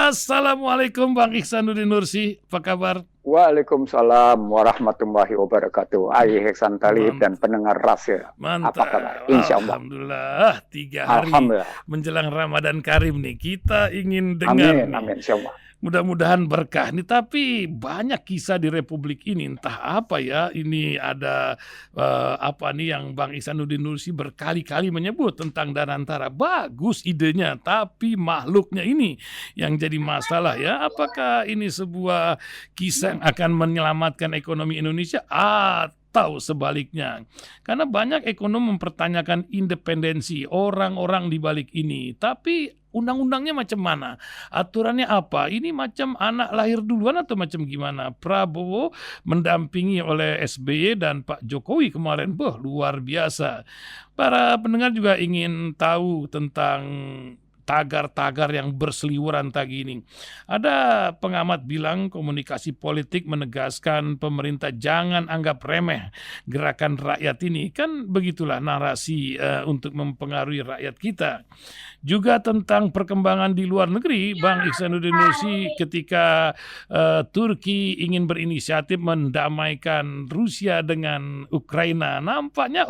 Assalamualaikum Bang Ihsanuddin Nursi, apa kabar? Waalaikumsalam warahmatullahi wabarakatuh. Ayi Heksan Talib dan pendengar Rasil. Mantap. Apa kabar? Insya Allah. Alhamdulillah, 3 hari menjelang Ramadan Karim nih, kita ingin dengar amin, amin, insya Allah. Mudah-mudahan berkah nih, tapi banyak kisah di Republik ini, entah apa ya, ini ada apa nih yang Bang Ihsanuddin Nursi berkali-kali menyebut tentang Danantara. Bagus idenya, tapi makhluknya ini yang jadi masalah ya. Apakah ini sebuah kisah yang akan menyelamatkan ekonomi Indonesia atau sebaliknya? Karena banyak ekonom mempertanyakan independensi orang-orang di balik ini, tapi undang-undangnya macam mana? Aturannya apa? Ini macam anak lahir duluan atau macam gimana? Prabowo mendampingi oleh SBY dan Pak Jokowi kemarin, luar biasa. Para pendengar juga ingin tahu tentang tagar-tagar yang berseliweran pagi ini. Ada pengamat bilang komunikasi politik menegaskan pemerintah jangan anggap remeh gerakan rakyat ini. Kan begitulah narasi untuk mempengaruhi rakyat kita. Juga tentang perkembangan di luar negeri, Bang Ihsanuddin Nursi ketika Turki ingin berinisiatif mendamaikan Rusia dengan Ukraina. Nampaknya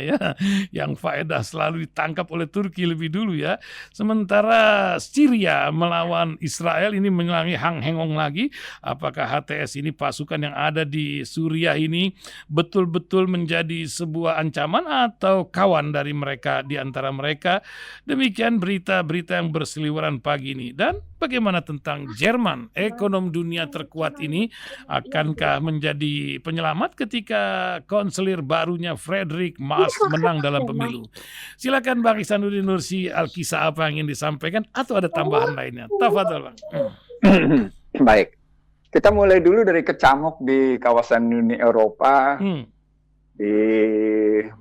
ya, yang faedah selalu ditangkap oleh Turki lebih dulu ya. Sementara Syria melawan Israel ini mengalami hang-hengong lagi. Apakah HTS ini pasukan yang ada di Suriah ini betul-betul menjadi sebuah ancaman atau kawan dari mereka di antara mereka? Demikian berita-berita yang berseliweran pagi ini. Dan bagaimana tentang Jerman, ekonom dunia terkuat ini, akankah menjadi penyelamat ketika konselir barunya Friedrich Merz menang dalam pemilu? Silakan Bang Ihsanuddin Nursi, Alkisah apa yang ingin disampaikan atau ada tambahan lainnya? Tafadhol Bang. Baik, kita mulai dulu dari kecamuk di kawasan Uni Eropa, di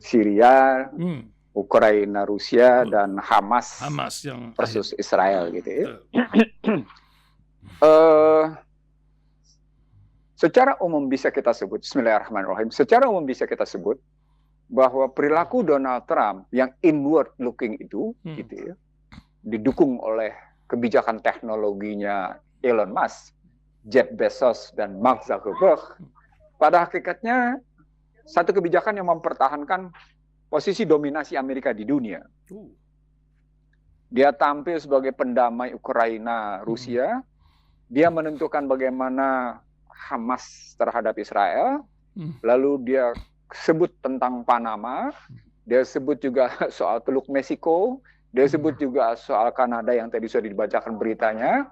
Syria, Ukraina, Rusia, dan Hamas yang versus Israel gitu ya. Secara umum bisa kita sebut, Bismillahirrahmanirrahim, secara umum bisa kita sebut bahwa perilaku Donald Trump yang inward looking itu gitu ya, didukung oleh kebijakan teknologinya Elon Musk, Jeff Bezos, dan Mark Zuckerberg, pada hakikatnya satu kebijakan yang mempertahankan posisi dominasi Amerika di dunia. Dia tampil sebagai pendamai Ukraina, Rusia. Dia menentukan bagaimana Hamas terhadap Israel. Lalu dia sebut tentang Panama. Dia sebut juga soal Teluk Meksiko. Dia sebut juga soal Kanada yang tadi sudah dibacakan beritanya.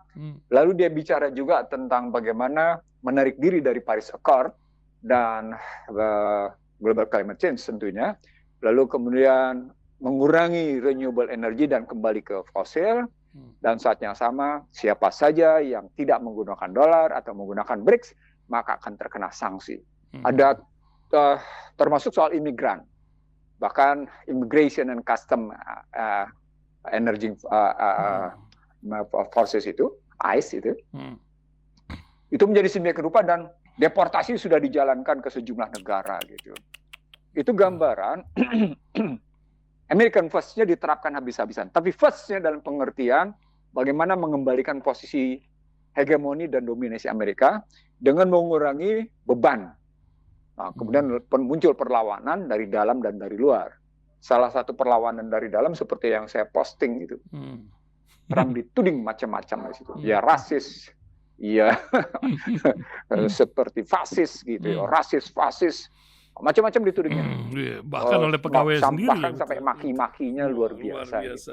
Lalu dia bicara juga tentang bagaimana menarik diri dari Paris Accord dan global climate change tentunya. Lalu kemudian mengurangi renewable energy dan kembali ke fosil. Dan saat yang sama, siapa saja yang tidak menggunakan dolar atau menggunakan BRICS, maka akan terkena sanksi. Ada termasuk soal imigran. Bahkan Immigration and Custom Energy Forces itu, ICE itu menjadi sedemikian rupa dan deportasi sudah dijalankan ke sejumlah negara gitu. Itu gambaran American First-nya diterapkan habis-habisan. Tapi first-nya dalam pengertian bagaimana mengembalikan posisi hegemoni dan dominasi Amerika dengan mengurangi beban. Nah, kemudian muncul perlawanan dari dalam dan dari luar. Salah satu perlawanan dari dalam seperti yang saya posting itu. Trump dituding macam-macam di situ. Ya rasis, ya seperti fasis gitu, ya, rasis, fasis. Macam-macam ditudingnya. Bahkan oleh pegawai sendiri. Bahkan sampai maki-makinya luar biasa. Gitu.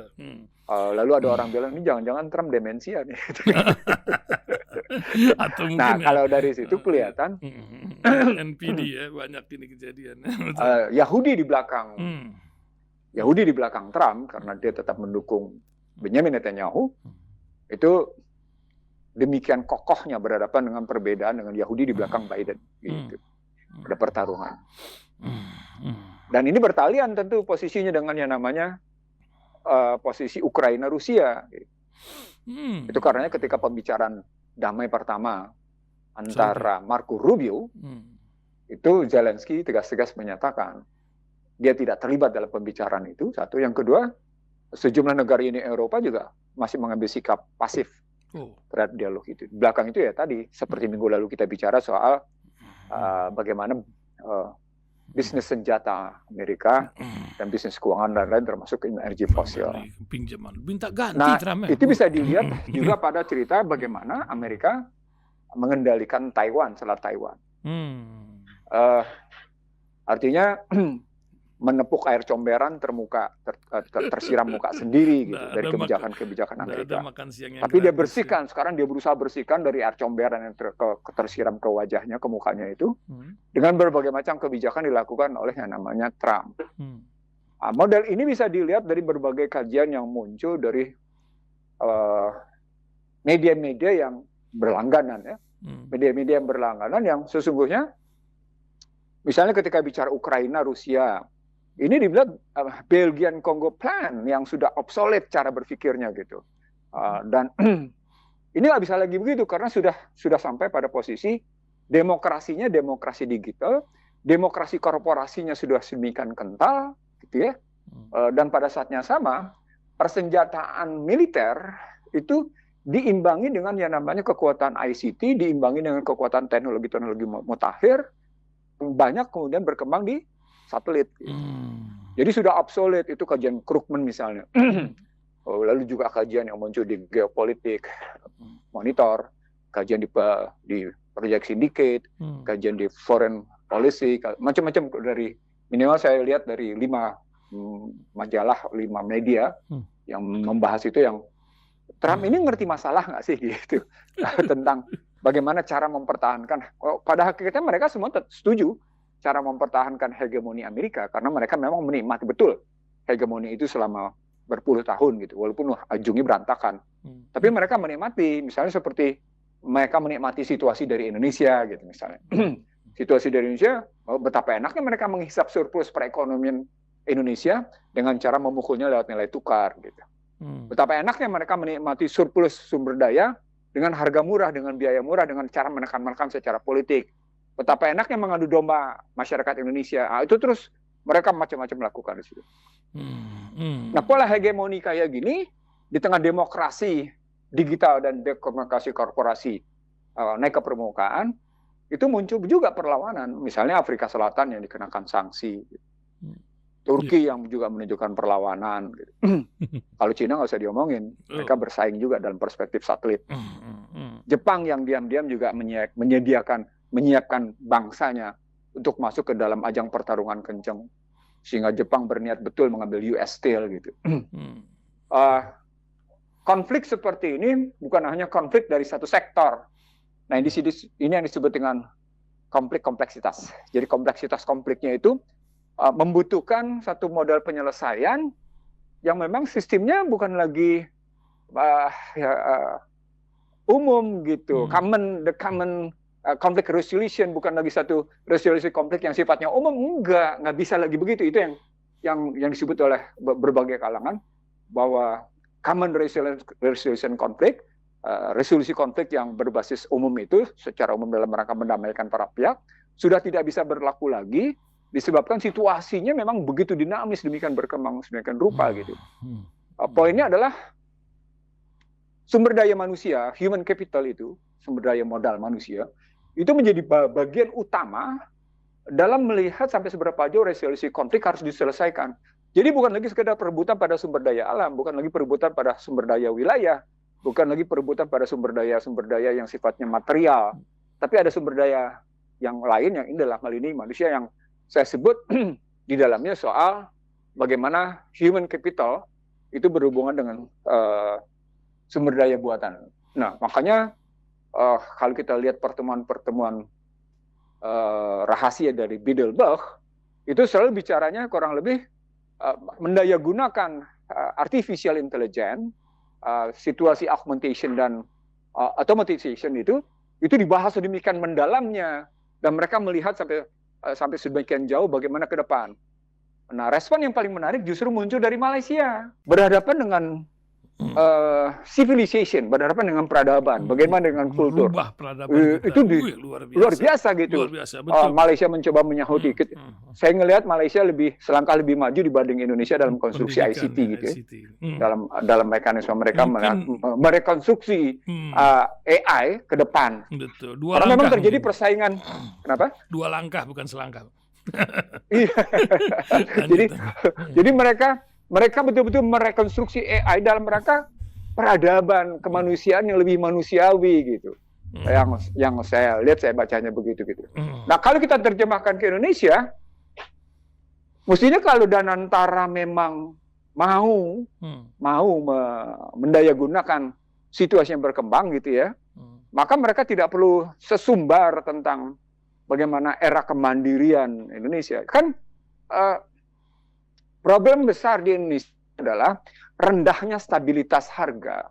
Lalu ada orang bilang, ini jangan-jangan Trump demensia nih. Nah, kalau dari situ kelihatan NPD ya, banyak ini kejadian. Yahudi di belakang Trump, karena dia tetap mendukung Benjamin Netanyahu, itu demikian kokohnya berhadapan dengan perbedaan dengan Yahudi di belakang Biden. Gitu. Ada pertarungan. Dan ini bertalian tentu posisinya dengan yang namanya posisi Ukraina-Rusia. Itu karenanya ketika pembicaraan damai pertama antara Marco Rubio, itu Zelensky tegas-tegas menyatakan dia tidak terlibat dalam pembicaraan itu. Satu. Yang kedua, sejumlah negara Uni Eropa juga masih mengambil sikap pasif. terhadap dialog itu. Di belakang itu ya tadi, seperti minggu lalu kita bicara soal bagaimana bisnis senjata Amerika dan bisnis keuangan dan lain termasuk energi fosil. Pinjaman, minta ganti Nah, Trump. itu bisa dilihat juga pada cerita bagaimana Amerika mengendalikan Taiwan, Selat Taiwan. Artinya menepuk air comberan tersiram muka sendiri gitu dari kebijakan-kebijakan Amerika. Tapi dia bersihkan, sekarang dia berusaha bersihkan dari air comberan yang tersiram ke wajahnya, ke mukanya itu dengan berbagai macam kebijakan dilakukan oleh yang namanya Trump. Model ini bisa dilihat dari berbagai kajian yang muncul dari media-media yang berlangganan ya. Media-media yang berlangganan yang sesungguhnya misalnya ketika bicara Ukraina, Rusia, ini dibilang Belgian Congo Plan yang sudah obsolete cara berpikirnya gitu. Dan ini nggak bisa lagi begitu karena sudah sampai pada posisi demokrasinya demokrasi digital, demokrasi korporasinya sudah sedemikian kental, gitu ya. Dan pada saatnya sama, persenjataan militer itu diimbangi dengan yang namanya kekuatan ICT, diimbangi dengan kekuatan teknologi-teknologi mutakhir, banyak kemudian berkembang di satelit. Jadi sudah obsolete itu kajian Krugman misalnya. Lalu juga kajian yang muncul di Geopolitik Monitor, kajian di Project Syndicate, kajian di Foreign Policy, macam-macam dari minimal saya lihat dari 5 majalah, 5 media yang membahas itu yang Trump ini ngerti masalah nggak sih gitu tentang bagaimana cara mempertahankan. Pada hakikatnya mereka semua setuju cara mempertahankan hegemoni Amerika karena mereka memang menikmati betul hegemoni itu selama berpuluh tahun gitu, walaupun ujungnya berantakan. Tapi mereka menikmati, misalnya seperti mereka menikmati situasi dari Indonesia gitu misalnya. Situasi dari Indonesia, betapa enaknya mereka menghisap surplus perekonomian Indonesia dengan cara memukulnya lewat nilai tukar gitu. Betapa enaknya mereka menikmati surplus sumber daya dengan harga murah, dengan biaya murah, dengan cara menekan secara politik. Betapa enaknya mengadu domba masyarakat Indonesia. Itu terus mereka macam-macam lakukan di situ. Nah, pola hegemoni kayak gini di tengah demokrasi digital dan demokrasi korporasi naik ke permukaan, itu muncul juga perlawanan. Misalnya Afrika Selatan yang dikenakan sanksi. Turki yang juga menunjukkan perlawanan. Gitu. Kalau Cina nggak usah diomongin, mereka bersaing juga dalam perspektif satelit. Jepang yang diam-diam juga menyiapkan bangsanya untuk masuk ke dalam ajang pertarungan kencang, sehingga Jepang berniat betul mengambil US Steel gitu. Konflik seperti ini bukan hanya konflik dari satu sektor. Nah, ini yang disebut dengan kompleksitas. Jadi kompleksitas konfliknya itu membutuhkan satu model penyelesaian yang memang sistemnya bukan lagi umum gitu, the common conflict resolution, bukan lagi satu resolusi konflik yang sifatnya umum, nggak bisa lagi begitu. Itu yang disebut oleh berbagai kalangan bahwa common resolution konflik, resolusi konflik yang berbasis umum itu secara umum dalam rangka mendamaikan para pihak sudah tidak bisa berlaku lagi disebabkan situasinya memang begitu dinamis, demikian berkembang sedemikian rupa gitu. Poinnya adalah sumber daya manusia, human capital itu, sumber daya modal manusia, itu menjadi bagian utama dalam melihat sampai seberapa jauh resolusi konflik harus diselesaikan. Jadi bukan lagi sekedar perebutan pada sumber daya alam, bukan lagi perebutan pada sumber daya wilayah, bukan lagi perebutan pada sumber daya yang sifatnya material, tapi ada sumber daya yang lain yang ini dalam hal ini manusia yang saya sebut di dalamnya soal bagaimana human capital itu berhubungan dengan sumber daya buatan. Nah, makanya kalau kita lihat pertemuan-pertemuan rahasia dari Bilderberg, itu selalu bicaranya kurang lebih mendayagunakan artificial intelligence, situasi augmentation dan automatization itu dibahas sedemikian mendalamnya, dan mereka melihat sampai sedemikian jauh bagaimana ke depan. Nah, respon yang paling menarik justru muncul dari Malaysia. Berhadapan dengan civilization, berhadapan dengan peradaban, bagaimana dengan kultur. Merubah peradaban kita. Itu luar biasa gitu. Luar biasa, betul. Malaysia mencoba menyahuti. Saya ngelihat Malaysia selangkah lebih maju dibanding Indonesia dalam konstruksi ICT gitu. Dalam mekanisme mereka merekonstruksi AI ke depan. Betul. Karena memang terjadi persaingan. Kenapa? 2 langkah bukan selangkah. Jadi mereka betul-betul merekonstruksi AI dalam rangka peradaban kemanusiaan yang lebih manusiawi gitu. Yang saya lihat, saya bacanya begitu gitu. Nah, kalau kita terjemahkan ke Indonesia, mestinya kalau Danantara memang mau mendayagunakan situasi yang berkembang gitu ya, maka mereka tidak perlu sesumbar tentang bagaimana era kemandirian Indonesia. Kan problem besar di Indonesia adalah rendahnya stabilitas harga.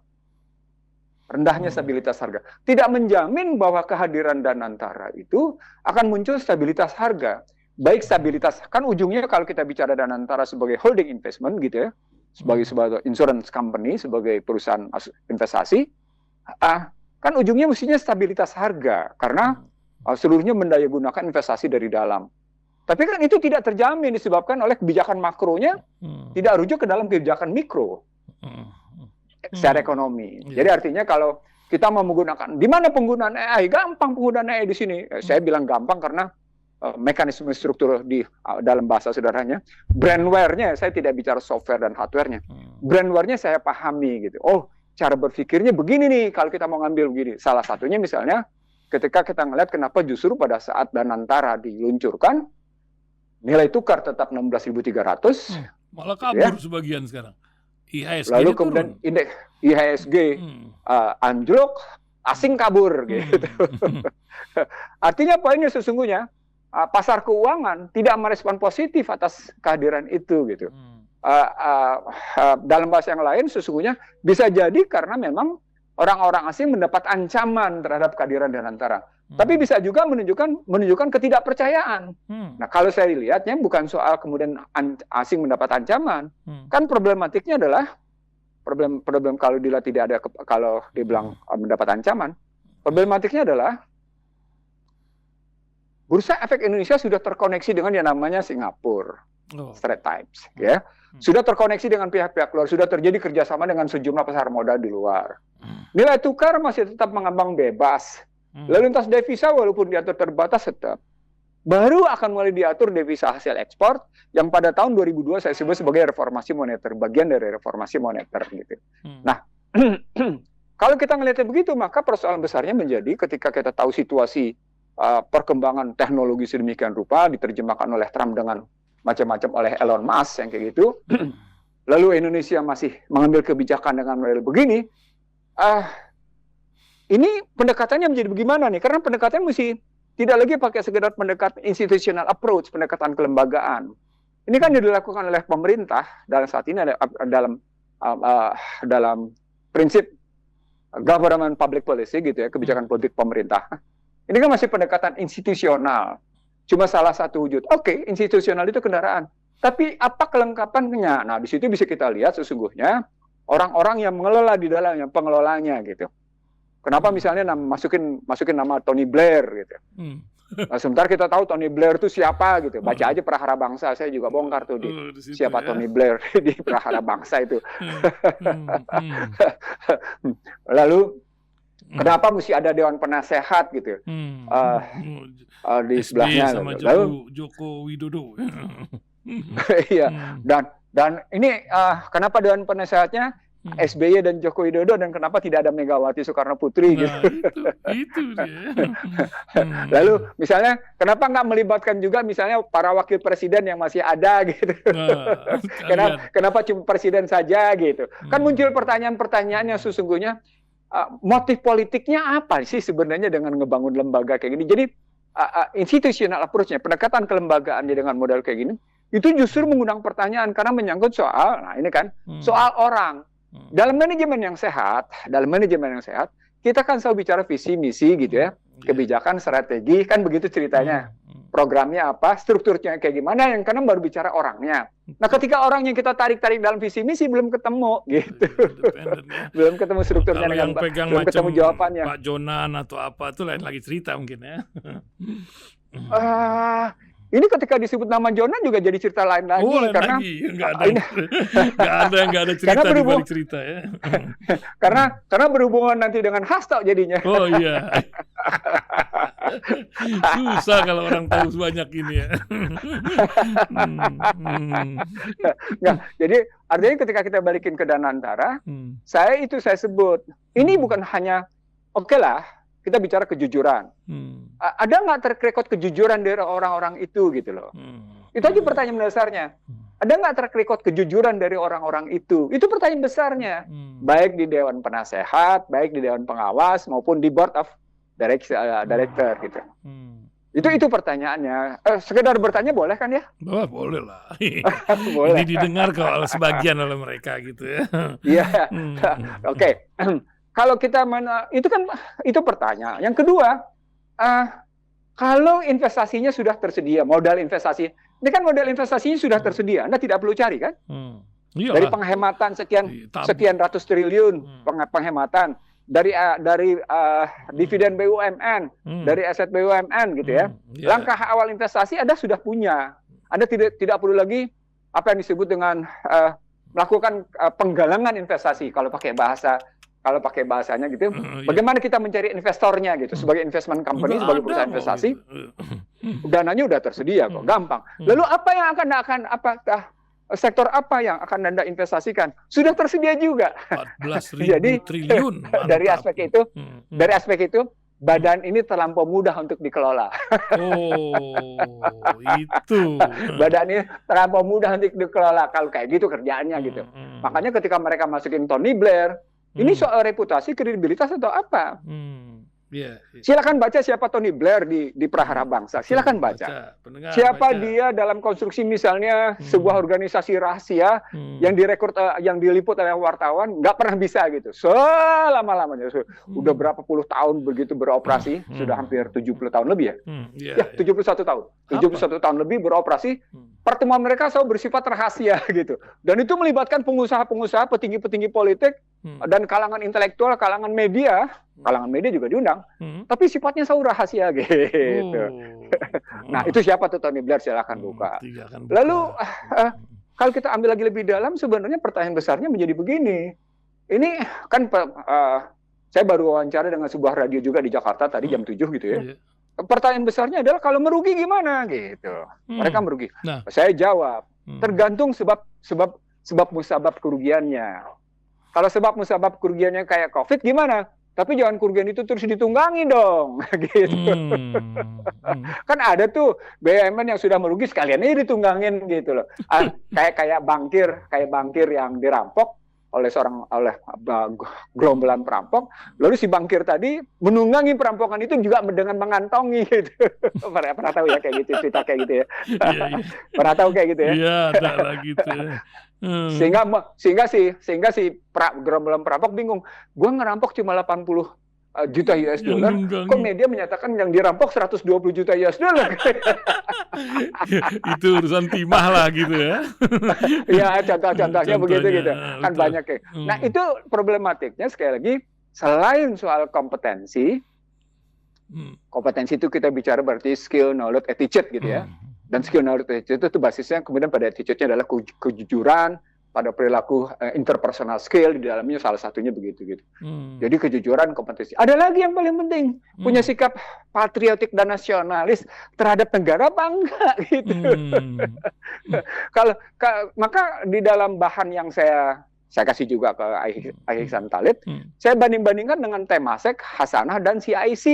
Rendahnya stabilitas harga. Tidak menjamin bahwa kehadiran Danantara itu akan muncul stabilitas harga. Baik stabilitas, kan ujungnya kalau kita bicara Danantara sebagai holding investment gitu ya, sebagai insurance company, sebagai perusahaan investasi, kan ujungnya mestinya stabilitas harga. Karena seluruhnya mendayagunakan investasi dari dalam. Tapi kan itu tidak terjamin disebabkan oleh kebijakan makronya tidak rujuk ke dalam kebijakan mikro secara ekonomi. Jadi artinya kalau kita mau menggunakan, di mana penggunaan AI? Gampang penggunaan AI di sini. Saya bilang gampang karena mekanisme struktur di dalam bahasa sederhananya, brandware-nya, saya tidak bicara software dan hardware-nya. Brandware-nya saya pahami gitu. Oh, cara berpikirnya begini nih kalau kita mau ngambil begini. Salah satunya misalnya ketika kita ngelihat kenapa justru pada saat Danantara diluncurkan, nilai tukar tetap 16.300. Malah kabur sebagian sekarang. IHSG lalu kemudian indeks IHSG anjlok, asing kabur gitu. Artinya poinnya sesungguhnya pasar keuangan tidak merespon positif atas kehadiran itu gitu. Dalam bahasa yang lain sesungguhnya bisa jadi karena memang orang-orang asing mendapat ancaman terhadap kehadiran Danantara. Tapi bisa juga menunjukkan ketidakpercayaan. Nah, kalau saya lihatnya bukan soal kemudian asing mendapat ancaman. Kan problematiknya adalah problem kalau kalau dibilang mendapat ancaman. Problematiknya adalah Bursa Efek Indonesia sudah terkoneksi dengan yang namanya Singapura, Straits Times, ya. Sudah terkoneksi dengan pihak-pihak luar, sudah terjadi kerjasama dengan sejumlah pasar modal di luar. Nilai tukar masih tetap mengambang bebas. Lalu lintas devisa walaupun diatur terbatas tetap. Baru akan mulai diatur devisa hasil ekspor yang pada tahun 2002 saya sebut sebagai reformasi moneter, bagian dari reformasi moneter gitu. Nah, kalau kita melihatnya begitu, maka persoalan besarnya menjadi ketika kita tahu situasi perkembangan teknologi sedemikian rupa diterjemahkan oleh Trump dengan macam-macam oleh Elon Musk yang kayak gitu. Lalu Indonesia masih mengambil kebijakan dengan model begini. Ini pendekatannya menjadi bagaimana nih? Karena pendekatan mesti tidak lagi pakai sekedar pendekatan institutional approach, pendekatan kelembagaan. Ini kan dilakukan oleh pemerintah dalam saat ini dalam prinsip government public policy gitu ya, kebijakan publik pemerintah. Ini kan masih pendekatan institusional. Cuma salah satu wujud. Oke, institusional itu kendaraan. Tapi apa kelengkapannya? Nah, di situ bisa kita lihat sesungguhnya orang-orang yang mengelola di dalamnya, pengelolanya gitu. Kenapa misalnya masukin nama Tony Blair gitu. Nah, sementara kita tahu Tony Blair itu siapa gitu. Baca aja Prahara Bangsa, saya juga bongkar tuh siapa ya? Tony Blair di Prahara Bangsa itu. Lalu kenapa mesti ada Dewan Penasehat gitu? Di sebelahnya. Sama Lalu Joko Widodo. Iya. Dan ini kenapa Dewan Penasehatnya SBY dan Joko Widodo dan kenapa tidak ada Megawati Soekarno Putri gitu. Itu dia. Lalu misalnya kenapa nggak melibatkan juga misalnya para wakil presiden yang masih ada gitu. Kenapa cuma presiden saja gitu. Kan muncul pertanyaan-pertanyaan yang sesungguhnya motif politiknya apa sih sebenarnya dengan ngebangun lembaga kayak gini. Jadi institutional approach-nya, pendekatan kelembagaannya dengan model kayak gini, itu justru mengundang pertanyaan karena menyangkut soal, nah ini kan, soal orang. Dalam manajemen yang sehat, kita kan selalu bicara visi misi gitu ya, kebijakan, strategi, kan begitu ceritanya. programnya apa, strukturnya kayak gimana, yang kanan baru bicara orangnya. Nah, ketika orang yang kita tarik-tarik dalam visi misi belum ketemu gitu. Belum ketemu strukturnya Kalau dengan yang pegang belum ketemu macam jawabannya. Pak Jonan atau apa itu lain lagi cerita mungkin ya. Ini ketika disebut nama Jonan juga jadi cerita lain lagi, lain karena lagi. Nggak ada cerita di balik cerita ya. karena berhubungan nanti dengan Hasto jadinya. Oh iya. Susah kalau orang tahu sebanyak ini ya. Nggak, jadi artinya ketika kita balikin ke Danantara, saya sebut ini bukan hanya oke lah kita bicara kejujuran. Ada nggak track record kejujuran dari orang-orang itu gitu loh? Itu aja pertanyaan dasarnya. Ada nggak track record kejujuran dari orang-orang itu? Itu pertanyaan besarnya. Baik di Dewan Penasehat, baik di Dewan Pengawas maupun di Board of Director gitu. Itu pertanyaannya. Sekedar bertanya boleh kan ya? Boleh lah. Boleh. Ini didengar kalau sebagian oleh mereka gitu ya. Iya. Oke. Kalau kita itu pertanyaan. Yang kedua, kalau investasinya sudah tersedia, modal investasi, ini kan modal investasinya sudah tersedia, Anda tidak perlu cari kan? Dari penghematan sekian ratus triliun penghematan, dari dividen BUMN, dari aset BUMN gitu ya. Langkah awal investasi Anda sudah punya. Anda tidak perlu lagi apa yang disebut dengan melakukan penggalangan investasi kalau pakai bahasanya gitu. Bagaimana kita mencari investornya gitu sebagai investment company, sebagai perusahaan investasi. Dananya udah tersedia kok, gampang. Lalu apa yang apakah sektor apa yang akan Anda investasikan? Sudah tersedia juga. 14.000 triliun. Dari aspek itu badan ini terlampau mudah untuk dikelola. Itu. Badan ini terlampau mudah untuk dikelola kalau kayak gitu kerjaannya gitu. Makanya ketika mereka masukin Tony Blair, ini soal reputasi, kredibilitas atau apa? Silakan baca siapa Tony Blair di Prahara Bangsa. Silakan baca. Siapa dia dalam konstruksi misalnya sebuah organisasi rahasia yang diliput oleh wartawan, nggak pernah bisa gitu. Selama-lamanya. Udah berapa puluh tahun begitu beroperasi, sudah hampir 70 tahun lebih ya. 71 tahun. 71 tahun lebih beroperasi. Pertemuan mereka selalu bersifat rahasia gitu. Dan itu melibatkan pengusaha-pengusaha, petinggi-petinggi politik, dan kalangan intelektual, kalangan media juga diundang, tapi sifatnya selalu rahasia gitu. Nah, itu siapa tuh Tony Blair? Silakan buka. Lalu kalau kita ambil lagi lebih dalam, sebenarnya pertanyaan besarnya menjadi begini. Ini kan saya baru wawancara dengan sebuah radio juga di Jakarta tadi jam 7 gitu ya. Pertanyaan besarnya adalah kalau merugi gimana gitu. Mereka merugi. Saya jawab, tergantung sebab musabab kerugiannya. Kalau sebab musabab kerugiannya kayak COVID gimana? Tapi jangan kerugian itu terus ditunggangi dong, gitu. Kan ada tuh BUMN yang sudah merugi sekalian ini ditunggangin gitu loh. Kayak bankir yang dirampok oleh gerombolan perampok, lalu si bankir tadi menunggangi perampokan itu juga dengan mengantongi gitu. Pernah tahu ya kayak gitu, cerita kayak gitu ya. Pernah tahu kayak gitu ya? Iya, ada lah gitu. Sehingga si gerombolan perampok bingung. Gua ngerampok cuma 80 juta US dollar, kok media menyatakan yang dirampok 120 juta US dollar. Itu urusan timah lah gitu ya. Ya, contohnya begitu gitu. Kan banyak ya. Nah, itu problematiknya sekali lagi, selain soal kompetensi itu kita bicara berarti skill, knowledge, attitude gitu ya. Dan skill, knowledge, attitude itu basisnya kemudian pada attitude-nya adalah kejujuran, pada perilaku interpersonal skill, di dalamnya salah satunya begitu gitu. Jadi kejujuran, kompetensi. Ada lagi yang paling penting, punya sikap patriotik dan nasionalis terhadap negara apa enggak gitu. Maka di dalam bahan yang saya kasih juga ke Ihsan Talib, saya banding-bandingkan dengan Temasek, Hasanah, dan CIC,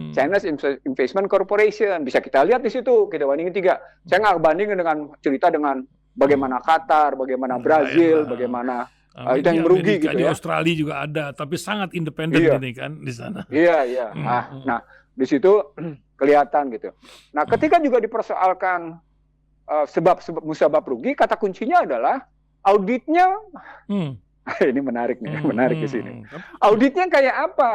China's Investment Corporation. Bisa kita lihat di situ, kita bandingin 3. Saya nggak bandingin dengan cerita dengan bagaimana Qatar, bagaimana Brazil, bagaimana itu yang merugi gitu di ya. Australia juga ada, tapi sangat independen ini kan di sana. Iya. Nah, di situ kelihatan gitu. Nah, ketika juga dipersoalkan sebab musabab rugi, kata kuncinya adalah auditnya. Ini menarik nih, menarik di sini. Auditnya kayak apa?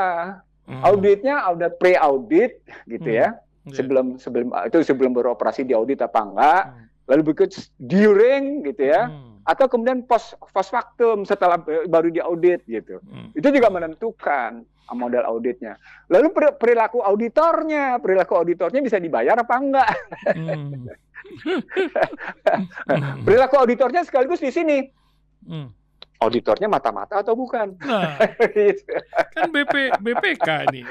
Auditnya audit pre-audit gitu ya. sebelum beroperasi diaudit apa enggak, lalu berikut during gitu ya, atau kemudian post factum setelah baru diaudit gitu. Itu juga menentukan model auditnya. Lalu perilaku auditornya bisa dibayar apa enggak? Perilaku auditornya sekaligus di sini. Auditornya mata-mata atau bukan? Nah, kan BPK ini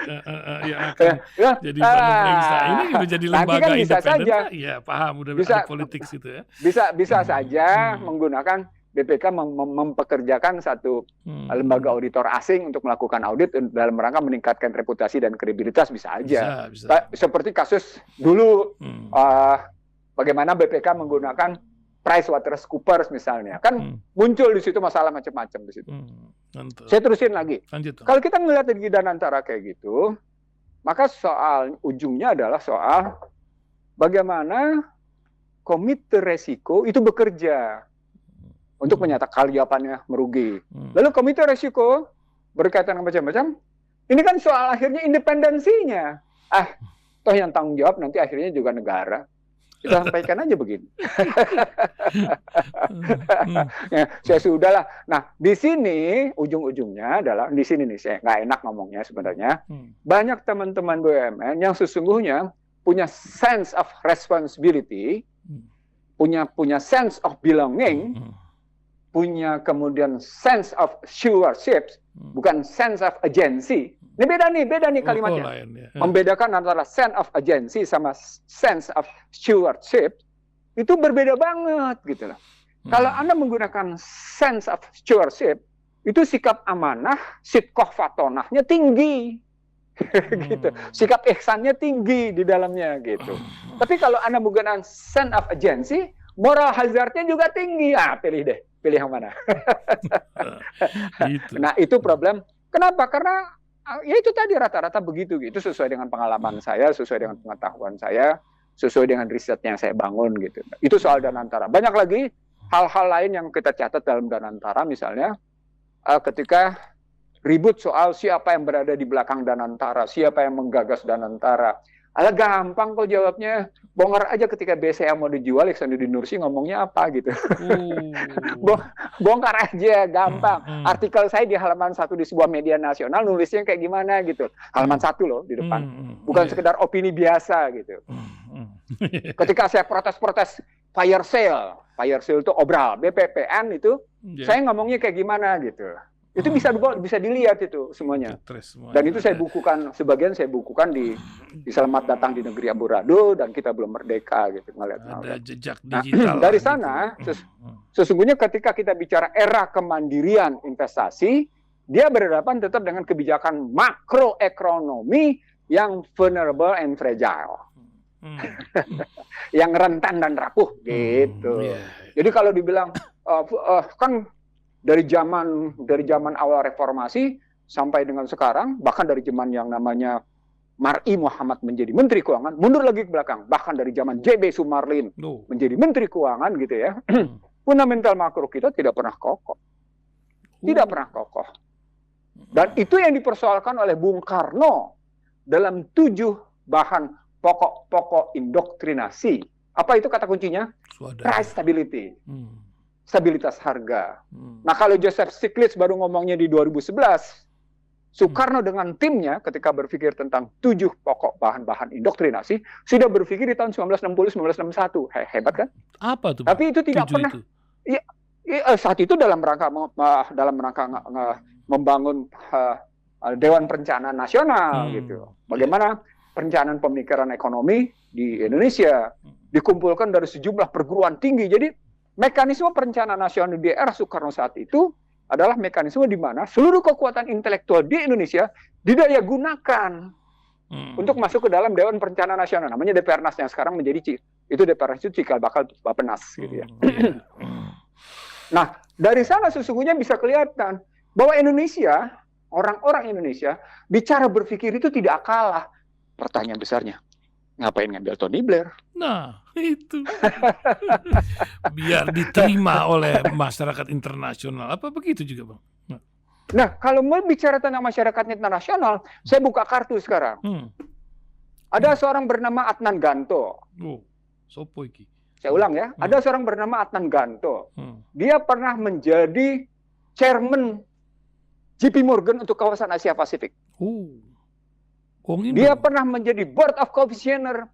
yang akan jadi pemeriksa ini udah jadi lembaga kan bisa independen. saja. Ya paham, udah ada politik situ ya. Bisa saja menggunakan BPK mempekerjakan satu lembaga auditor asing untuk melakukan audit dalam rangka meningkatkan reputasi dan kredibilitas, bisa aja. Bisa. Seperti kasus dulu bagaimana BPK menggunakan PricewaterhouseCoopers misalnya, kan muncul di situ masalah macam-macam di situ. Saya terusin lagi. Lanjut. Kalau kita melihat dari Danantara kayak gitu, maka soal ujungnya adalah soal bagaimana komite resiko itu bekerja untuk menyatakan jawabannya merugi. Lalu komite resiko berkaitan dengan macam-macam. Ini kan soal akhirnya independensinya. Toh yang tanggung jawab nanti akhirnya juga negara. Kita sampaikan aja begini. Ya sudahlah. Nah, di sini ujung-ujungnya adalah di sini nih, saya nggak enak ngomongnya sebenarnya. Banyak teman-teman BUMN yang sesungguhnya punya sense of responsibility, punya sense of belonging, punya kemudian sense of stewardship, bukan sense of agency. Ini beda nih kalimatnya. Membedakan antara sense of agency sama sense of stewardship itu berbeda banget gitu loh. Kalau Anda menggunakan sense of stewardship, itu sikap amanah, sitqoh fatonahnya tinggi. Gitu. Sikap ihsannya tinggi di dalamnya gitu. Tapi kalau Anda menggunakan sense of agency, moral hazardnya juga tinggi. Pilih yang mana? Gitu. Nah, itu problem. Kenapa? Karena ya itu tadi rata-rata begitu gitu, sesuai dengan pengalaman saya, sesuai dengan pengetahuan saya, sesuai dengan riset yang saya bangun gitu. Itu soal Danantara. Banyak lagi hal-hal lain yang kita catat dalam Danantara, misalnya ketika ribut soal siapa yang berada di belakang Danantara, siapa yang menggagas Danantara. Gampang kok jawabnya. Bongkar aja ketika BCA mau dijual, Ihsanuddin Nursi ngomongnya apa gitu. Bongkar aja, gampang. Artikel saya di halaman 1 di sebuah media nasional nulisnya kayak gimana gitu. Halaman 1 loh di depan. Bukan sekedar opini biasa gitu. Ketika saya protes-protes fire sale itu obral, BPPN itu, saya ngomongnya kayak gimana gitu. Itu bisa dilihat itu semuanya. Dan itu saya bukukan, sebagian saya bukukan di Selamat Datang di Negeri Amburadul dan Kita Belum Merdeka gitu. Ada jejak digital. Dari sana, sesungguhnya ketika kita bicara era kemandirian investasi, dia berhadapan tetap dengan kebijakan makroekonomi yang vulnerable and fragile. Yang rentan dan rapuh gitu. Jadi kalau dibilang kan dari zaman awal reformasi sampai dengan sekarang, bahkan dari zaman yang namanya Mar'i Muhammad menjadi Menteri Keuangan, mundur lagi ke belakang, bahkan dari zaman JB Sumarlin menjadi Menteri Keuangan gitu ya, fundamental makro kita tidak pernah kokoh. Tidak pernah kokoh. Dan itu yang dipersoalkan oleh Bung Karno dalam 7 bahan pokok indoktrinasi. Apa itu kata kuncinya? Price stability. Stabilitas harga. Nah, kalau Joseph Stiglitz baru ngomongnya di 2011, Soekarno dengan timnya ketika berpikir tentang 7 pokok bahan-bahan indoktrinasi, sudah berpikir di tahun 1960-1961. Hebat kan? Apa tuh? Tapi itu tidak pernah. Saat itu dalam rangka membangun Dewan Perencanaan Nasional gitu. Bagaimana perencanaan pemikiran ekonomi di Indonesia dikumpulkan dari sejumlah perguruan tinggi. Jadi mekanisme perencanaan nasional di era Soekarno saat itu adalah mekanisme di mana seluruh kekuatan intelektual di Indonesia didaya gunakan untuk masuk ke dalam Dewan Perencanaan Nasional. Namanya DPRNAS yang sekarang menjadi itu DPRNAS itu cikal bakal Bappenas gitu ya. Nah, dari sana sesungguhnya bisa kelihatan bahwa Indonesia, orang-orang Indonesia bicara berpikir itu tidak kalah. Pertanyaan besarnya, ngapain ngambil Tony Blair? Nah, itu. Biar diterima oleh masyarakat internasional. Apa begitu juga, Bang? Nah, kalau mau bicara tentang masyarakat internasional, saya buka kartu sekarang. Ada seorang bernama Adnan Ganto. Oh, sopo iki? Saya ulang ya, ada seorang bernama Adnan Ganto. Dia pernah menjadi chairman JP Morgan untuk kawasan Asia Pasifik. Dia pernah menjadi board of commissioner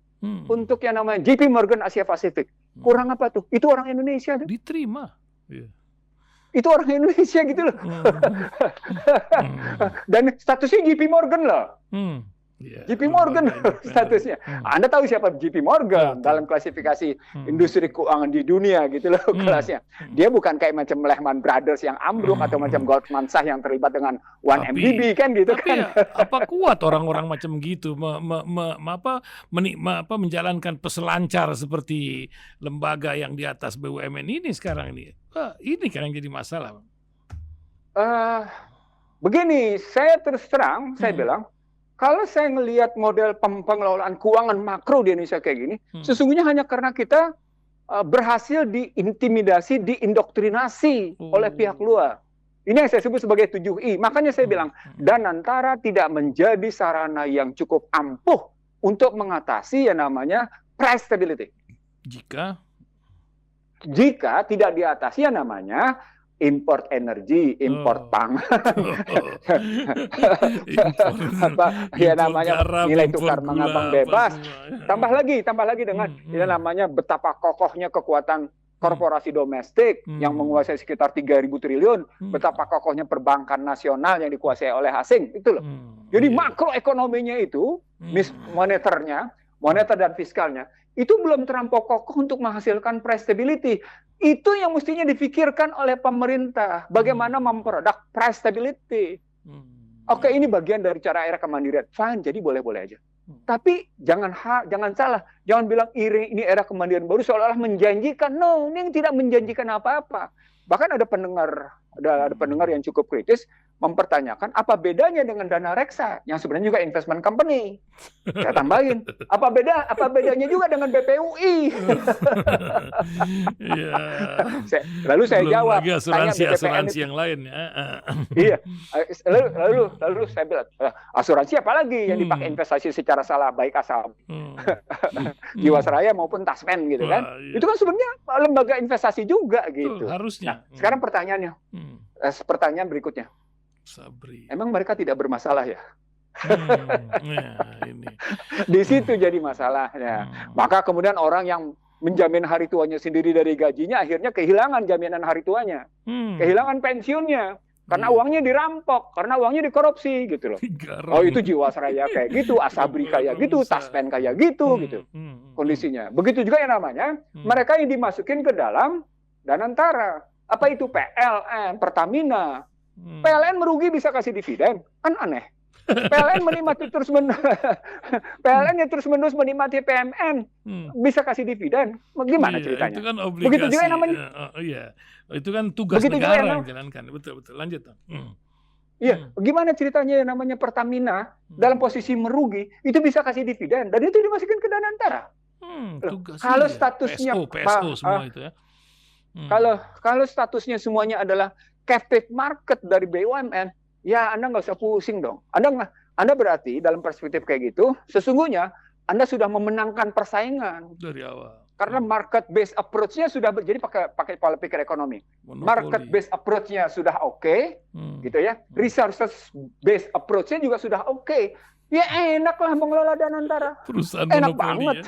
untuk yang namanya JP Morgan Asia Pasifik. Kurang apa tuh? Itu orang Indonesia. Diterima. Itu orang Indonesia gitu loh. Dan statusnya JP Morgan loh. JP Morgan statusnya. Anda tahu siapa JP Morgan dalam klasifikasi industri keuangan di dunia gitu loh kelasnya. Dia bukan kayak macam Lehman Brothers yang ambruk atau macam Goldman Sachs yang terlibat dengan 1MDB kan gitu kan. Ya, apa kuat orang-orang macam gitu menjalankan peselancar seperti lembaga yang di atas BUMN ini sekarang ini. Ini kan yang jadi masalah. Begini, saya terus terang saya bilang, kalau saya melihat model pengelolaan keuangan makro di Indonesia kayak gini, sesungguhnya hanya karena kita berhasil diintimidasi, diindoktrinasi oleh pihak luar. Ini yang saya sebut sebagai 7I. Makanya saya bilang, Danantara tidak menjadi sarana yang cukup ampuh untuk mengatasi yang namanya price stability. Jika tidak diatasi yang namanya import energi, import pangan, namanya garam, nilai tukar mengambang bebas. Tambah lagi dengan yang namanya betapa kokohnya kekuatan korporasi domestik yang menguasai sekitar 3.000 triliun, betapa kokohnya perbankan nasional yang dikuasai oleh asing, itu loh. Jadi makroekonominya itu, moneter dan fiskalnya, itu belum terlampau kokoh untuk menghasilkan price stability. Itu yang mestinya difikirkan oleh pemerintah. Bagaimana memproduk price stability. Oke, ini bagian dari cara era kemandirian. Fine, jadi boleh-boleh aja. Tapi jangan salah. Jangan bilang ini era kemandirian baru seolah-olah menjanjikan. No, ini tidak menjanjikan apa-apa. Bahkan ada pendengar yang cukup kritis mempertanyakan apa bedanya dengan dana reksa yang sebenarnya juga investment company. Saya tambahin, apa bedanya juga dengan BPUI. Lalu saya jawab, lagi asuransi yang lain ya. Iya. Lalu saya bilang, asuransi apa lagi yang dipakai investasi secara salah, baik asal Jiwasraya maupun Taspen gitu kan. Itu kan sebenarnya lembaga investasi juga gitu. Harusnya. Nah, sekarang pertanyaannya. Pertanyaan berikutnya. Sabri. Emang mereka tidak bermasalah ya? Ini. Di situ jadi masalahnya. Maka kemudian orang yang menjamin hari tuanya sendiri dari gajinya akhirnya kehilangan jaminan hari tuanya. Kehilangan pensiunnya. Karena uangnya dirampok, karena uangnya dikorupsi gitu loh. Oh itu Jiwasraya kayak gitu, Asabri kayak gitu, Taspen kayak gitu gitu. Kondisinya. Begitu juga yang namanya mereka yang dimasukin ke dalam Danantara. Apa itu PLN, Pertamina. PLN merugi bisa kasih dividen, kan aneh. PLN menikmati PLN yang terus-menerus menikmati PMN bisa kasih dividen, gimana ceritanya? Itu kan obligasi. Begitu juga namanya. Itu kan tugas negara yang jalankan. Betul, lanjut. Iya, gimana ceritanya yang namanya Pertamina dalam posisi merugi itu bisa kasih dividen dan itu dimasukin ke Danantara. Kalau statusnya PSO semua itu ya. Kalau statusnya semuanya adalah captive market dari BUMN, ya Anda nggak usah pusing dong. Anda berarti dalam perspektif kayak gitu, sesungguhnya Anda sudah memenangkan persaingan dari awal. Karena market based approach-nya sudah jadi pakai pola pikir ekonomi. Market based approach-nya sudah oke, gitu ya. Resources based approach-nya juga sudah oke. Ya enaklah mengelola Danantara. Perusahaan enak monopoli, banget.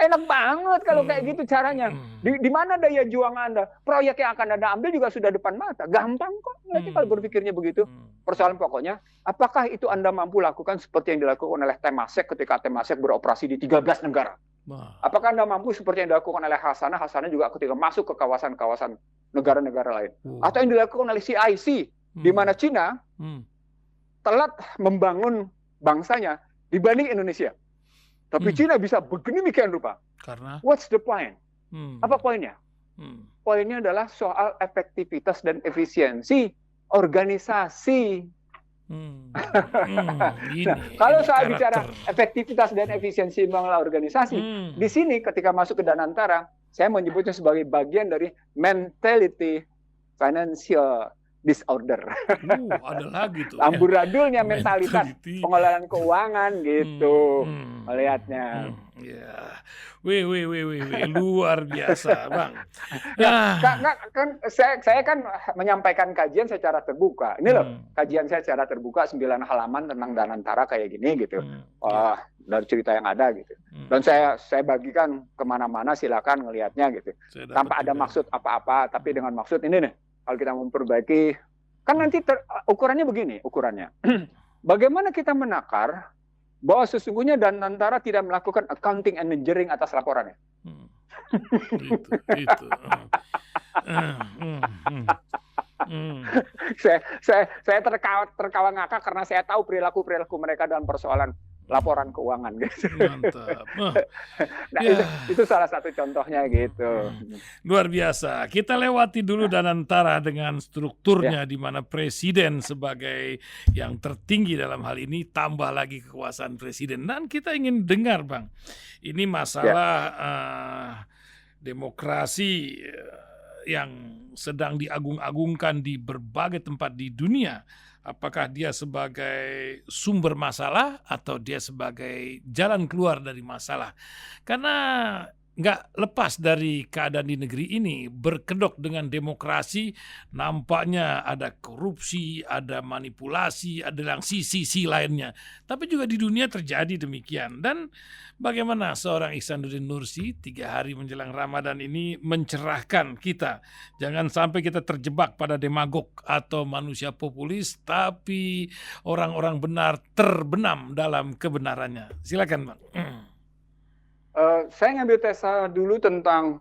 Enak banget kalau kayak gitu caranya. Di mana daya juang Anda? Proyek yang akan Anda ambil juga sudah depan mata. Gampang kok. Nanti kalau berpikirnya begitu. Persoalan pokoknya, apakah itu Anda mampu lakukan seperti yang dilakukan oleh Temasek ketika Temasek beroperasi di 13 negara? Apakah Anda mampu seperti yang dilakukan oleh Hasanah juga ketika masuk ke kawasan-kawasan negara-negara lain? Atau yang dilakukan oleh CIC, di mana Cina telat membangun bangsanya dibanding Indonesia. Tapi Cina bisa begini-demikian rupa. Karena? What's the point? Apa poinnya? Poinnya adalah soal efektivitas dan efisiensi organisasi. Kalau soal bicara efektivitas dan efisiensi mengelola organisasi, di sini ketika masuk ke Danantara, saya menyebutnya sebagai bagian dari mentality financial disorder. Ada lagi tuh. Amburadulnya mentalitas Mentality. pengelolaan keuangan gitu melihatnya. Ya, wih, luar biasa, Bang. Ya, kan saya kan menyampaikan kajian secara terbuka. Ini loh, kajian saya secara terbuka 9 halaman tentang Danantara kayak gini gitu. Dari cerita yang ada gitu. Dan saya bagikan kemana-mana, silakan ngelihatnya gitu. Tanpa ada maksud apa-apa, tapi dengan maksud ini nih. Kalau kita memperbaiki, kan nanti ukurannya begini, ukurannya. Bagaimana kita menakar bahwa sesungguhnya Danantara tidak melakukan accounting and engineering atas laporannya. Itu. Saya terkawa ngakak karena saya tahu perilaku mereka dalam persoalan laporan keuangan gitu. Mantap. Nah, itu salah satu contohnya gitu. Luar biasa. Kita lewati dulu Danantara dengan strukturnya di mana presiden sebagai yang tertinggi dalam hal ini, tambah lagi kekuasaan presiden. Dan kita ingin dengar, Bang, ini masalah demokrasi yang sedang diagung-agungkan di berbagai tempat di dunia. Apakah dia sebagai sumber masalah atau dia sebagai jalan keluar dari masalah? Karena nggak lepas dari keadaan di negeri ini, berkedok dengan demokrasi, nampaknya ada korupsi, ada manipulasi, ada yang sisi lainnya. Tapi juga di dunia terjadi demikian. Dan bagaimana seorang Ihsanuddin Nursi 3 hari menjelang Ramadan ini mencerahkan kita. Jangan sampai kita terjebak pada demagog atau manusia populis, tapi orang-orang benar terbenam dalam kebenarannya. Silakan, Bang. Saya ngambil tes dulu tentang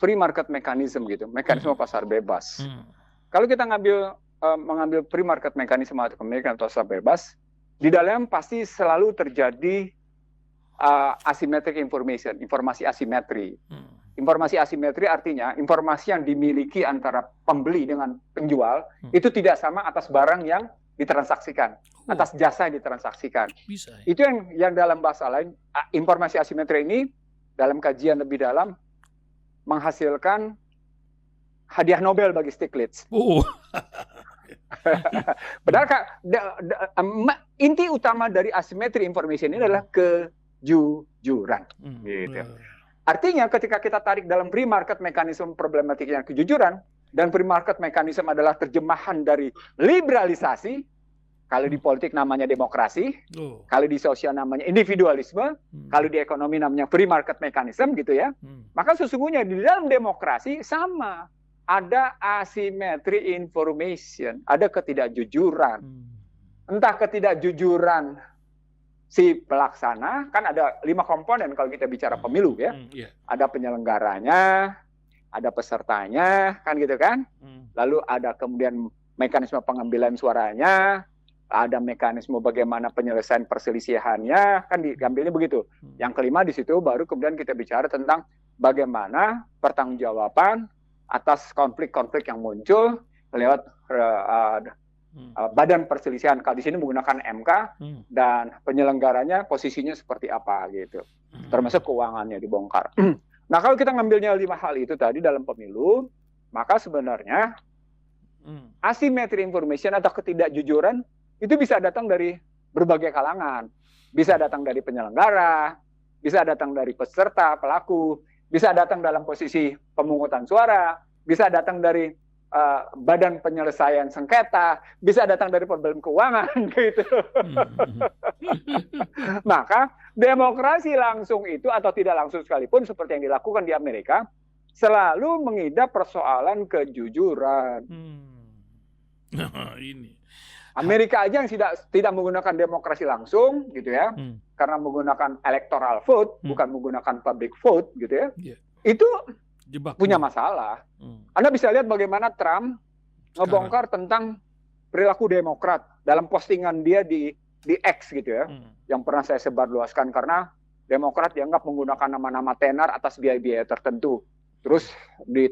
free market mechanism gitu, mekanisme pasar bebas. Kalau kita mengambil free market mechanism atau mekanisme pasar bebas, di dalam pasti selalu terjadi asymmetric information, informasi asimetri. Informasi asimetri artinya informasi yang dimiliki antara pembeli dengan penjual itu tidak sama atas barang yang ditransaksikan, atas jasa yang ditransaksikan. Bisa, ya? Itu yang dalam bahasa lain, informasi asimetri ini dalam kajian lebih dalam menghasilkan hadiah Nobel bagi Stiglitz. Padahal inti utama dari asymmetry information ini adalah kejujuran. Gitu. Artinya ketika kita tarik dalam free market mechanism problematiknya kejujuran, dan free market mechanism adalah terjemahan dari liberalisasi. Kalau di politik namanya demokrasi, kalau di sosial namanya individualisme, kalau di ekonomi namanya free market mechanism gitu ya. Maka sesungguhnya di dalam demokrasi sama, ada asymmetry information, ada ketidakjujuran. Entah ketidakjujuran si pelaksana, kan ada 5 komponen kalau kita bicara pemilu ya. Ada penyelenggaranya, ada pesertanya, kan gitu kan. Lalu ada kemudian mekanisme pengambilan suaranya, ada mekanisme bagaimana penyelesaian perselisihannya, kan diambilnya begitu. Yang kelima di situ baru kemudian kita bicara tentang bagaimana pertanggungjawaban atas konflik-konflik yang muncul lewat badan perselisihan. Kalau di sini menggunakan MK dan penyelenggaranya posisinya seperti apa gitu. Termasuk keuangannya dibongkar. Nah, kalau kita ngambilnya 5 hal itu tadi dalam pemilu, maka sebenarnya asymmetry information atau ketidakjujuran itu bisa datang dari berbagai kalangan. Bisa datang dari penyelenggara, bisa datang dari peserta, pelaku, bisa datang dalam posisi pemungutan suara, bisa datang dari badan penyelesaian sengketa, bisa datang dari problem keuangan gitu. Maka demokrasi langsung itu atau tidak langsung sekalipun seperti yang dilakukan di Amerika selalu mengidap persoalan kejujuran. Ini Amerika aja yang tidak menggunakan demokrasi langsung gitu ya, karena menggunakan electoral vote bukan menggunakan public vote gitu ya. Itu punya masalah. Anda bisa lihat bagaimana Trump ngebongkar tentang perilaku Demokrat dalam postingan dia di X gitu ya, yang pernah saya sebarluaskan karena Demokrat dianggap menggunakan nama-nama tenar atas biaya-biaya tertentu. Terus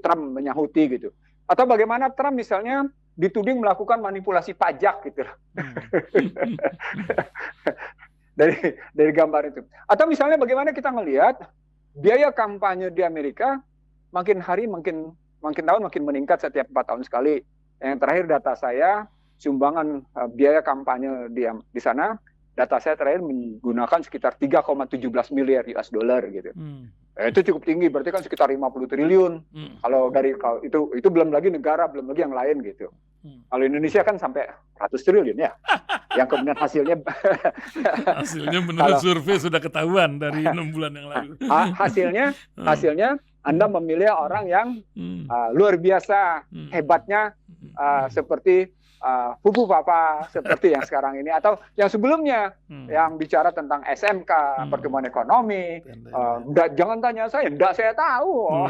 Trump menyahuti gitu. Atau bagaimana Trump misalnya dituding melakukan manipulasi pajak gitu. dari gambar itu. Atau misalnya bagaimana kita melihat biaya kampanye di Amerika makin hari makin tahun makin meningkat setiap 4 tahun sekali. Yang terakhir data saya, sumbangan biaya kampanye di sana, data saya terakhir menggunakan sekitar 3,17 miliar US dollar gitu. Itu cukup tinggi, berarti kan sekitar 50 triliun. Kalau itu belum lagi negara, belum lagi yang lain gitu. Kalau Indonesia kan sampai 100 triliun ya. Yang kemudian hasilnya menurut survei sudah ketahuan dari 6 bulan yang lalu. Hasilnya Anda memilih orang yang luar biasa hebatnya, seperti Pupu Papa seperti yang sekarang ini, atau yang sebelumnya yang bicara tentang SMK, pertumbuhan ekonomi. Jangan tanya saya, enggak saya tahu.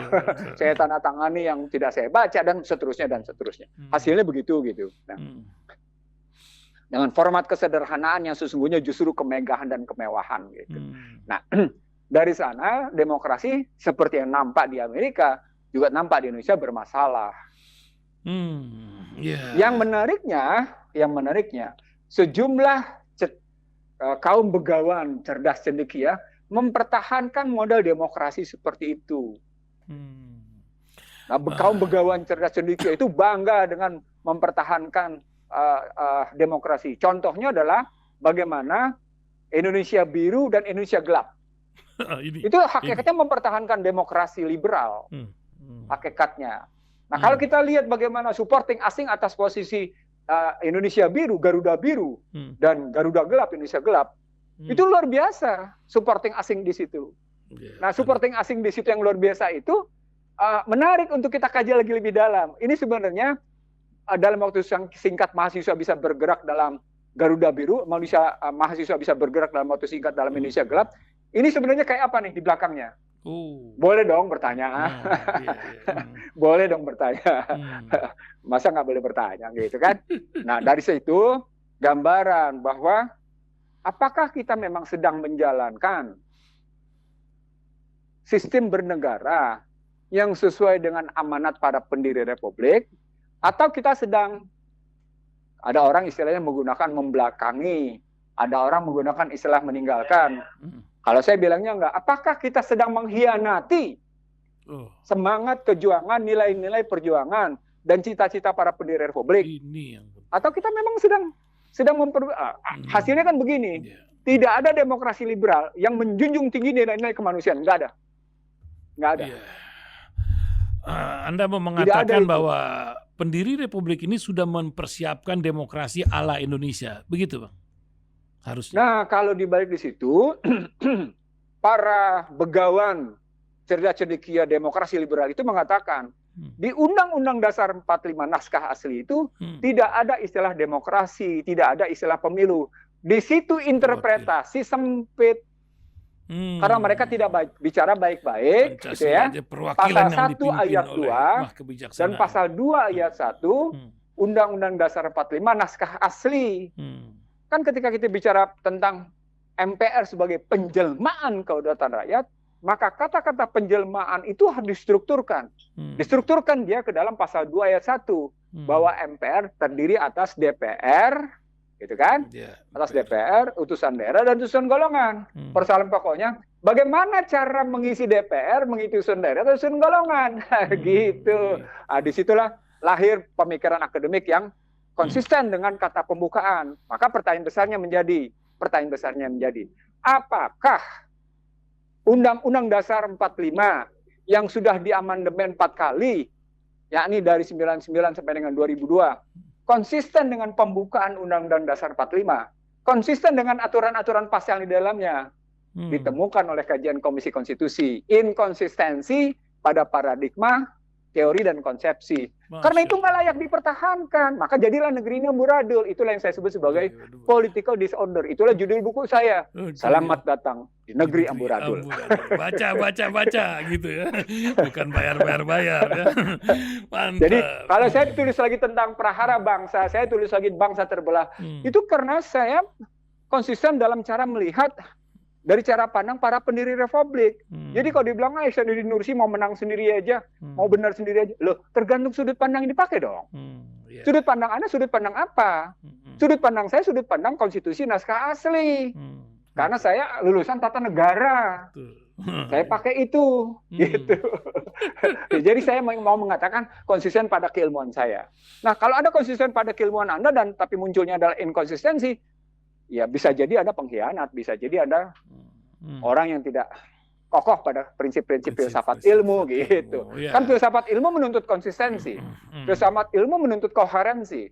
Saya tanda tangani yang tidak saya baca, dan seterusnya dan seterusnya. Hasilnya begitu gitu. Nah, dengan format kesederhanaan yang sesungguhnya justru kemegahan dan kemewahan gitu. Nah, dari sana demokrasi seperti yang nampak di Amerika juga nampak di Indonesia bermasalah. Yang menariknya, sejumlah kaum begawan cerdas cendekia mempertahankan model demokrasi seperti itu. Nah, kaum begawan cerdas cendekia itu bangga dengan mempertahankan demokrasi. Contohnya adalah bagaimana Indonesia Biru dan Indonesia Gelap. Itu hakikatnya mempertahankan demokrasi liberal. Hakikatnya. Nah, kalau kita lihat bagaimana supporting asing atas posisi Indonesia Biru, Garuda Biru, dan Garuda Gelap, Indonesia Gelap, itu luar biasa supporting asing di situ. Nah, supporting asing di situ yang luar biasa itu menarik untuk kita kaji lagi lebih dalam. Ini sebenarnya dalam waktu yang singkat mahasiswa bisa bergerak dalam Garuda Biru, mahasiswa bisa bergerak dalam waktu singkat dalam Indonesia Gelap. Ini sebenarnya kayak apa nih di belakangnya? Boleh dong bertanya. Boleh dong bertanya. Masa nggak boleh bertanya gitu kan? Nah, dari situ gambaran bahwa apakah kita memang sedang menjalankan sistem bernegara yang sesuai dengan amanat para pendiri republik, atau kita sedang, ada orang istilahnya menggunakan membelakangi, ada orang menggunakan istilah meninggalkan. Kalau saya bilangnya enggak, apakah kita sedang mengkhianati semangat perjuangan, nilai-nilai perjuangan, dan cita-cita para pendiri republik? Atau kita memang sedang hasilnya kan begini, tidak ada demokrasi liberal yang menjunjung tinggi nilai-nilai kemanusiaan, enggak ada. Enggak ada. Anda mau mengatakan bahwa pendiri republik ini sudah mempersiapkan demokrasi ala Indonesia, begitu Bang? Harusnya. Nah, kalau dibalik di situ, para begawan cerdas cendekia demokrasi liberal itu mengatakan, di Undang-Undang Dasar 45 naskah asli itu tidak ada istilah demokrasi, tidak ada istilah pemilu. Di situ interpretasi sempit. Karena mereka tidak bicara baik-baik, gitu ya. Pasal 1 ayat 2 dan pasal 2 ayat 1 Undang-Undang Dasar 45 naskah asli. Kan ketika kita bicara tentang MPR sebagai penjelmaan kedaulatan rakyat, maka kata-kata penjelmaan itu harus distrukturkan. Distrukturkan dia ke dalam pasal 2 ayat 1 bahwa MPR terdiri atas DPR, gitu kan? Atas DPR, utusan daerah dan utusan golongan. Persoalan pokoknya bagaimana cara mengisi DPR, mengisi utusan daerah dan utusan golongan. Gitu. Nah, disitulah lahir pemikiran akademik yang konsisten dengan kata pembukaan. Maka pertanyaan besarnya menjadi, apakah Undang-Undang Dasar 45 yang sudah diamandemen 4 kali, yakni dari 99 sampai dengan 2002, konsisten dengan pembukaan Undang-Undang Dasar 45, konsisten dengan aturan-aturan pasal di dalamnya, ditemukan oleh kajian Komisi Konstitusi inkonsistensi pada paradigma, teori, dan konsepsi. Karena itu nggak layak dipertahankan. Maka jadilah negeri ini amburadul. Itulah yang saya sebut sebagai political disorder. Itulah judul buku saya. Selamat datang di negeri amburadul. Baca gitu ya. Bukan bayar ya. Mantap. Jadi kalau saya tulis lagi tentang prahara bangsa, saya tulis lagi bangsa terbelah. Itu karena saya konsisten dalam cara melihat dari cara pandang para pendiri republik. Jadi kalau dibilang, Ihsanuddin Nursi mau menang sendiri aja, mau benar sendiri aja. Loh, tergantung sudut pandang yang dipakai dong. Sudut pandang Anda, sudut pandang apa? Sudut pandang saya, sudut pandang konstitusi naskah asli. Karena saya lulusan tata negara. Saya pakai itu, gitu. Jadi saya mau mengatakan konsisten pada keilmuan saya. Nah, kalau ada konsisten pada keilmuan Anda dan tapi munculnya adalah inkonsistensi, ya bisa jadi ada pengkhianat, bisa jadi ada orang yang tidak kokoh pada prinsip-prinsip filsafat ilmu gitu. Kan filsafat ilmu menuntut konsistensi. Filsafat ilmu menuntut koherensi.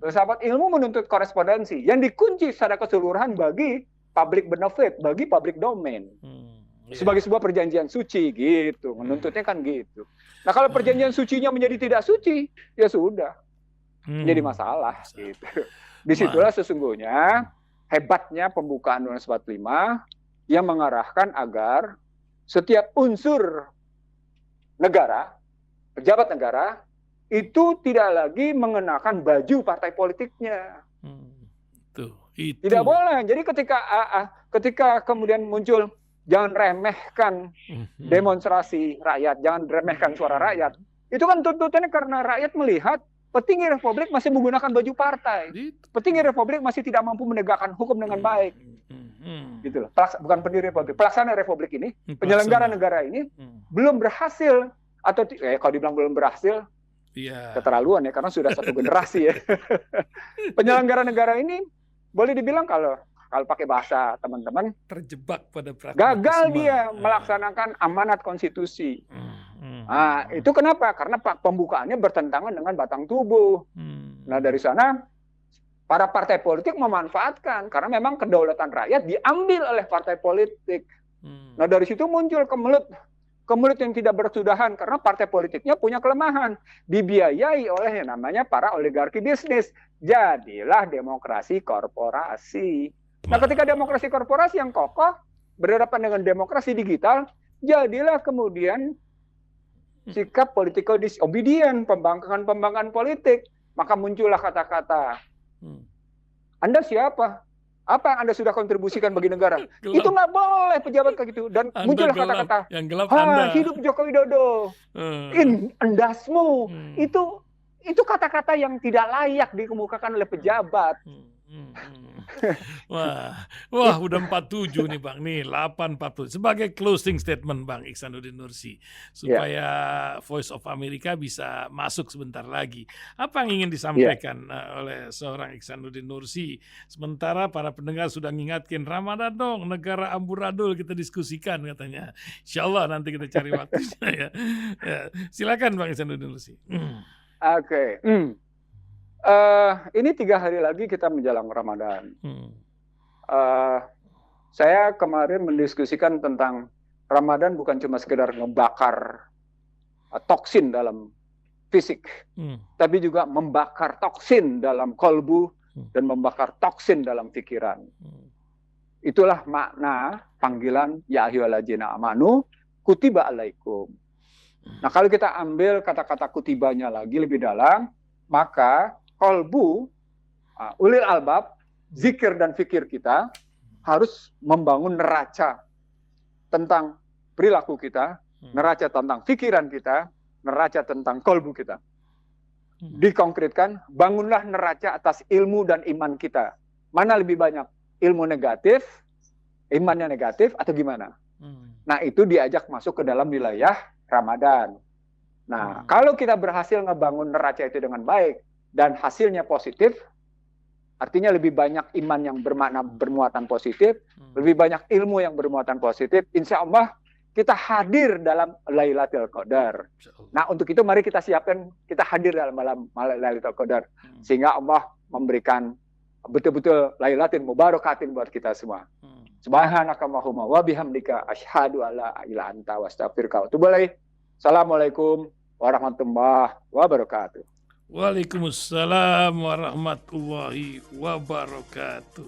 Filsafat ilmu menuntut korespondensi yang dikunci secara keseluruhan bagi public benefit, bagi public domain. Sebagai sebuah perjanjian suci gitu, menuntutnya kan gitu. Nah, kalau perjanjian sucinya menjadi tidak suci, ya sudah. Jadi masalah gitu. Disitulah sesungguhnya hebatnya pembukaan Undang-Undang 45 yang mengarahkan agar setiap unsur negara, pejabat negara, itu tidak lagi mengenakan baju partai politiknya. Itu. Tidak boleh. Jadi ketika kemudian muncul jangan remehkan demonstrasi rakyat, jangan remehkan suara rakyat. Itu kan tuntutannya karena rakyat melihat petinggi republik masih menggunakan baju partai. Petinggi republik masih tidak mampu menegakkan hukum dengan baik. Gitu loh. Bukan pendiri republik, pelaksana republik ini, penyelenggara negara ini belum berhasil atau kalau dibilang belum berhasil, keterlaluan ya karena sudah satu generasi ya. Penyelenggara negara ini boleh dibilang kalau pakai bahasa teman-teman, terjebak pada gagal dia melaksanakan amanat konstitusi. Nah, itu kenapa? Karena pembukaannya bertentangan dengan batang tubuh. Nah, dari sana para partai politik memanfaatkan karena memang kedaulatan rakyat diambil oleh partai politik. Nah, dari situ muncul kemelut yang tidak bersudahan karena partai politiknya punya kelemahan, dibiayai oleh yang namanya para oligarki bisnis. Jadilah demokrasi korporasi. Nah, ketika demokrasi korporasi yang kokoh berhadapan dengan demokrasi digital, jadilah kemudian sikap political disobedient, pembangkangan politik. Maka muncullah kata-kata, Anda siapa? Apa yang Anda sudah kontribusikan bagi negara? Itu nggak boleh pejabat kayak gitu. Dan muncullah kata-kata, hidup Joko Widodo, endasmu. Itu kata-kata yang tidak layak dikemukakan oleh pejabat. Wah, udah 47 nih Bang, nih 8:40. Sebagai closing statement Bang Ihsanuddin Nursi, supaya Voice of America bisa masuk sebentar lagi. Apa yang ingin disampaikan oleh seorang Ihsanuddin Nursi? Sementara para pendengar sudah ngingatkin, Ramadan dong, negara amburadul kita diskusikan katanya. Insya Allah nanti kita cari waktunya ya. Silakan Bang Ihsanuddin Nursi. Oke. Ini 3 hari lagi kita menjelang Ramadan. Saya kemarin mendiskusikan tentang Ramadan bukan cuma sekedar ngebakar toksin dalam fisik, tapi juga membakar toksin dalam kolbu dan membakar toksin dalam pikiran. Itulah makna panggilan ya ayyuhalladzina amanu kutiba alaikum. Nah, kalau kita ambil kata-kata kutibanya lagi lebih dalam, maka kolbu, ulil albab, zikir dan fikir kita harus membangun neraca tentang perilaku kita, neraca tentang pikiran kita, neraca tentang kolbu kita. Dikonkretkan, bangunlah neraca atas ilmu dan iman kita. Mana lebih banyak? Ilmu negatif, imannya negatif, atau gimana? Nah, itu diajak masuk ke dalam wilayah Ramadan. Nah, kalau kita berhasil ngebangun neraca itu dengan baik, dan hasilnya positif, artinya lebih banyak iman yang bermakna bermuatan positif, lebih banyak ilmu yang bermuatan positif, insya Allah kita hadir dalam Lailatul Qadar. Nah, untuk itu mari kita siapkan, kita hadir dalam malam Lailatul Qadar, sehingga Allah memberikan betul-betul Lailatul Mubarakatin buat kita semua. Subhanakallahumma wa bihamdika asyhadu alla ilaha illa anta wa astaghfiruka wa atubu ilaik. Assalamualaikum warahmatullahi wabarakatuh. Waalaikumsalam warahmatullahi wabarakatuh.